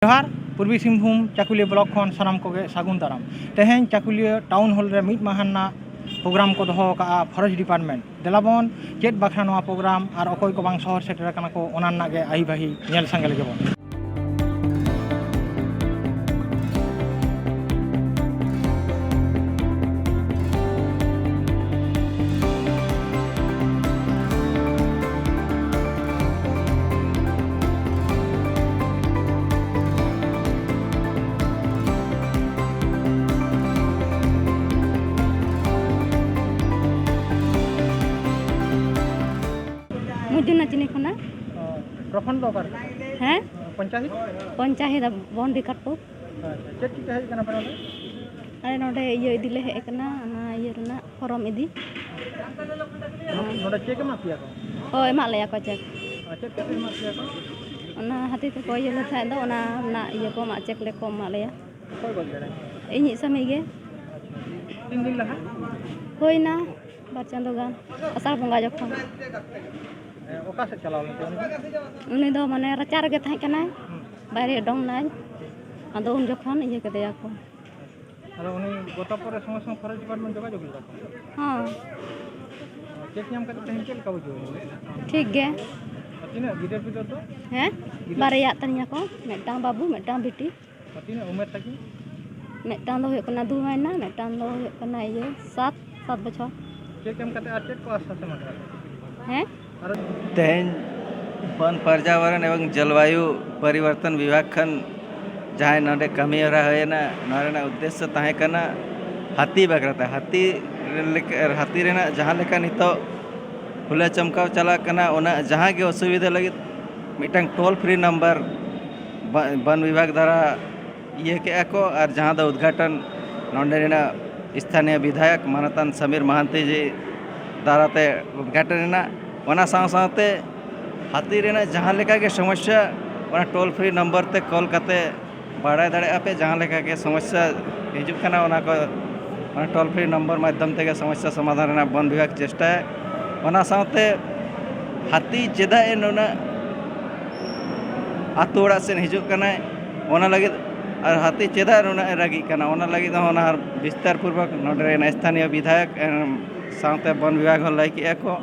जोहार पूर्वी सिंहभूम चाकुलिया ब्लॉक खन सानाम कोगे सागुन दाराम तेहें चाकुलिया टाउन हॉल रे मिद माहाना प्रोग्राम को दोहो का फॉरेस्ट डिपार्टमेंट देलाबन चेत बाखरा नोआ प्रोग्राम और अकोय को बांग शहर सेटर काना को ओना नागे आही बाही नेल संगे लगेबो। मुजुना चिनी खना प्रखंड दोकर हैं पंचायत पंचायत बॉन्डी काटो चेत की कहे कना पड़े अरे नोडे इयो इदिले हे कना ना इयो रना फॉर्म इदी नोडे चेक मा पिया को ओ एमा लेया को चेक चेक के मा पिया को ना हाथी ते को इयो ले थाय दो ना ना इयो को मा चेक ले को मा लेया कोई बोल दे इनी समय गे 3 दिन लहा होइना बार चांदो गान असार बंगा जखन ओका से चलाव उनी दो माने रचार गे थाय कना बाहरे डोंग नाय आदो उन जखन इयो के देया को अरे उनी गोता पर संग संग फॉरेस्ट डिपार्टमेंट जोगा जोग लगा हां चेक नाम कते तहन चल का बुझो ठीक गे तीना गिदर पिदर तो हैं बारया तनिया को मेटांग बाबू मेटांग बेटी तीना उम्र तक मेटांग दो होकना 2 महीना मेटांग दो होकना ये 7 बछर चेक नाम कते चेक को आस्था से मत हैं तेहन वन पर्यावरण एवं जलवायु परिवर्तन विभाग खन जहाँ नोडे कमी हो रहा है ना नोडे उद्देश्य तहे कना हाथी बकरता हाथी रेना जहाँ लेका नितो खुला चमकाव चला कना ओना जहाँ के असुविधा लगे मिटंग टोल फ्री नंबर वन विभाग द्वारा ये के को और जहाँ दा उद्घाटन नोडे रेना स्थानीय विधायक मानतान समीर महांती जी द्वारा ते उद्घाटन रेना ओना साथ हाथी रेना जहाँ लेका के समस्या ओना टोल फ्री नंबर ते कॉल करते बाड़ाय दाड़े पे जहाँ लेका के समस्या हिजुक कना ओना को ओना टोल फ्री नंबर माध्यम ते समस्या समाधान रेना वन विभाग चेष्टा है ओना साथे हाथी चेदा ए नोना आतु ओड़ा से हिजुक कना ओना लगे और हाथी चेदा नोना रागी कना ओना लगे ओना विस्तार पूर्वक नोडे स्थानीय विधायक साथे वन विभाग हो लय के को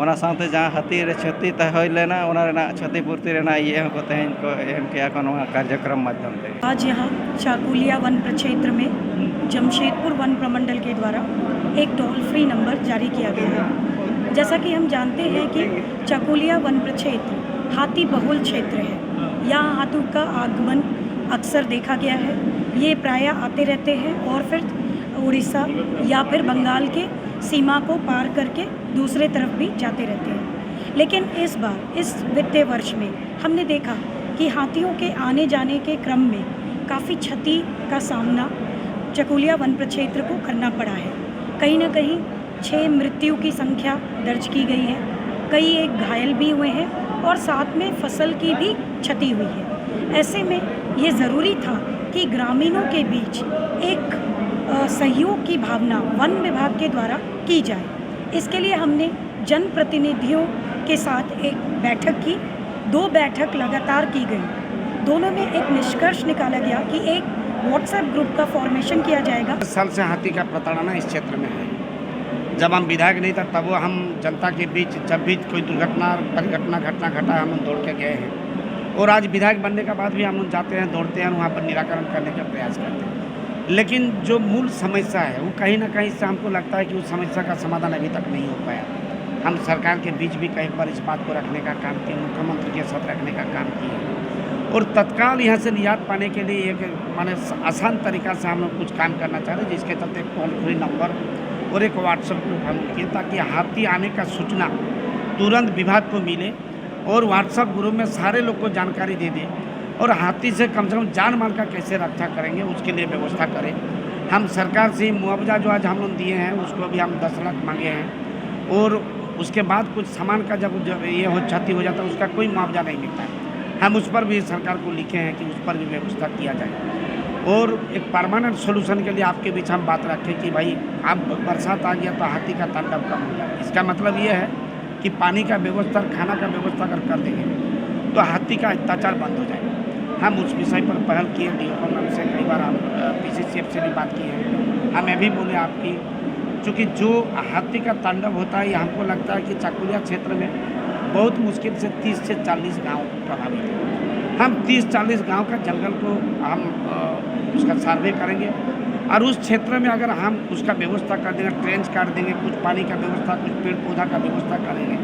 ओना साथे जहाँ हाथी रे क्षति होय लेना ओना रेना क्षतिपूर्ति रेना ये को तेहन को एम के कार्यक्रम माध्यम से आज यहाँ चाकुलिया वन प्रक्षेत्र में जमशेदपुर वन प्रमंडल के द्वारा एक टोल फ्री नंबर जारी किया गया है। जैसा कि हम जानते हैं कि चाकुलिया वन प्रक्षेत्र हाथी बहुल क्षेत्र है। यहाँ हाथियों का आगमन अक्सर देखा गया है। ये प्रायः आते रहते हैं और फिर उड़ीसा या फिर बंगाल के सीमा को पार करके दूसरे तरफ भी जाते रहते हैं। लेकिन इस बार इस वित्तीय वर्ष में हमने देखा कि हाथियों के आने जाने के क्रम में काफ़ी क्षति का सामना चाकुलिया वन प्रक्षेत्र को करना पड़ा है। कहीं ना कहीं 6 मृत्यु की संख्या दर्ज की गई है, कई एक घायल भी हुए हैं और साथ में फसल की भी क्षति हुई है। ऐसे में ये ज़रूरी था कि ग्रामीणों के बीच एक सहयोग की भावना वन विभाग के द्वारा की जाए। इसके लिए हमने जनप्रतिनिधियों के साथ एक बैठक की, 2 बैठक लगातार की गई। दोनों में एक निष्कर्ष निकाला गया कि एक व्हाट्सएप ग्रुप का फॉर्मेशन किया जाएगा। 10 साल से हाथी का प्रताड़ना इस क्षेत्र में है। जब हम विधायक नहीं था तब वो हम जनता के बीच जब भी कोई दुर्घटना परिघटना घटना घटा हम दौड़ के गए हैं और आज विधायक बनने के बाद भी हम लोग जाते हैं, दौड़ते हैं, वहाँ पर निराकरण करने का प्रयास करते हैं। लेकिन जो मूल समस्या है वो कहीं ना कहीं से हमको लगता है कि उस समस्या का समाधान अभी तक नहीं हो पाया। हम सरकार के बीच भी कई बार इस बात को रखने का काम किए, मुख्यमंत्री के साथ रखने का काम किए और तत्काल यहाँ से निजात पाने के लिए एक माने आसान तरीका से हम लोग कुछ काम करना चाह रहे हैं, जिसके चलते एक टोल फ्री नंबर और एक व्हाट्सएप ग्रुप हम किए ताकि हाथी आने का सूचना तुरंत विभाग को मिले और व्हाट्सएप ग्रुप में सारे लोग को जानकारी दे दें और हाथी से कम जान माल का कैसे रक्षा करेंगे उसके लिए व्यवस्था करें। हम सरकार से मुआवजा जो आज हम लोग दिए हैं उसको भी हम 10 लाख मांगे हैं और उसके बाद कुछ सामान का जब ये हो क्षति हो जाता है उसका कोई मुआवजा नहीं मिलता है। हम उस पर भी सरकार को लिखे हैं कि उस पर भी व्यवस्था किया जाए और एक परमानेंट सोल्यूशन के लिए आपके बीच हम बात रखें कि भाई अब बरसात आ गया तो हाथी का तांडव कम हो जाए। इसका मतलब ये है कि पानी का व्यवस्था, खाना का व्यवस्था अगर कर देंगे तो हाथी का अत्याचार बंद हो जाएगा। हम उस विषय पर पहल किए, डीओ मैम से कई बार हम पीसीसीएफ से भी बात की है। हम ये भी बोले आपकी, चूँकि जो हाथी का तांडव होता है ये हमको लगता है कि चाकुलिया क्षेत्र में बहुत मुश्किल से 30 से 40 गांव प्रभावित हैं। हम 30-40 गांव का जंगल को हम उसका सर्वे करेंगे और उस क्षेत्र में अगर हम उसका व्यवस्था कर देंगे, ट्रेंच काट देंगे, कुछ पानी का व्यवस्था, कुछ पेड़ पौधा का व्यवस्था करेंगे,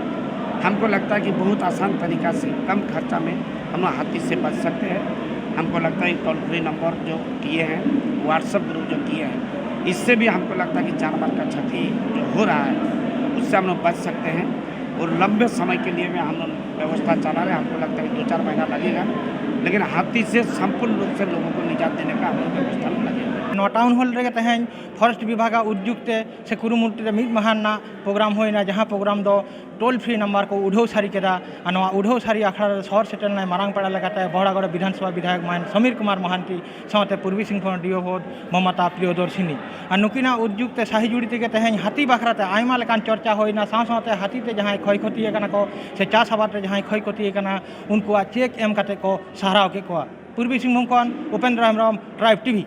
हमको लगता है कि बहुत आसान तरीक़ा से कम खर्चा में हम हाथी से बच सकते हैं। हमको लगता है टोल फ्री नंबर जो किए हैं, व्हाट्सएप ग्रुप जो किए हैं, इससे भी हमको लगता है कि जानवर का क्षति जो हो रहा है उससे हम लोग बच सकते हैं। और लंबे समय के लिए में हम लोग व्यवस्था चला रहे हैं। हमको लगता है कि 2-4 महीना लगेगा, लेकिन हाथी से संपूर्ण रूप से लोगों को निजात देने का हम लोग व्यवस्था में लगेगा। नवा टाउन हॉल रे तेहें फॉरेस्ट विभाग उद्युक्ते से कुरुमुटु मीट महाना प्रोग्राम होना, जहाँ प्रोग्राम दो टोल फ्री नंबर को उठाव सारी केदा। उठाव सारी आखड़ा शहर सेटल मारांग पड़ा लेकाते बहरागढ़ विधानसभा विधायक मान समीर कुमार महांती साथे पूर्वी सिंहभूम डीओ ममता प्रियदर्शिनी और नुकिना उद्युक्ते साही जुड़ी तेगे तेहें हाथी बाखराते आयमा लेकान चर्चा होना। साथ हाथी ते जहाँ क्षय क्षति को से चाष आबाद जहाँ क्षय क्षति उनको चेक एम काते को सहाराव के पूर्वी सिंहभूम उपेंद्र हेम्ब्रम, ट्राइब टीवी।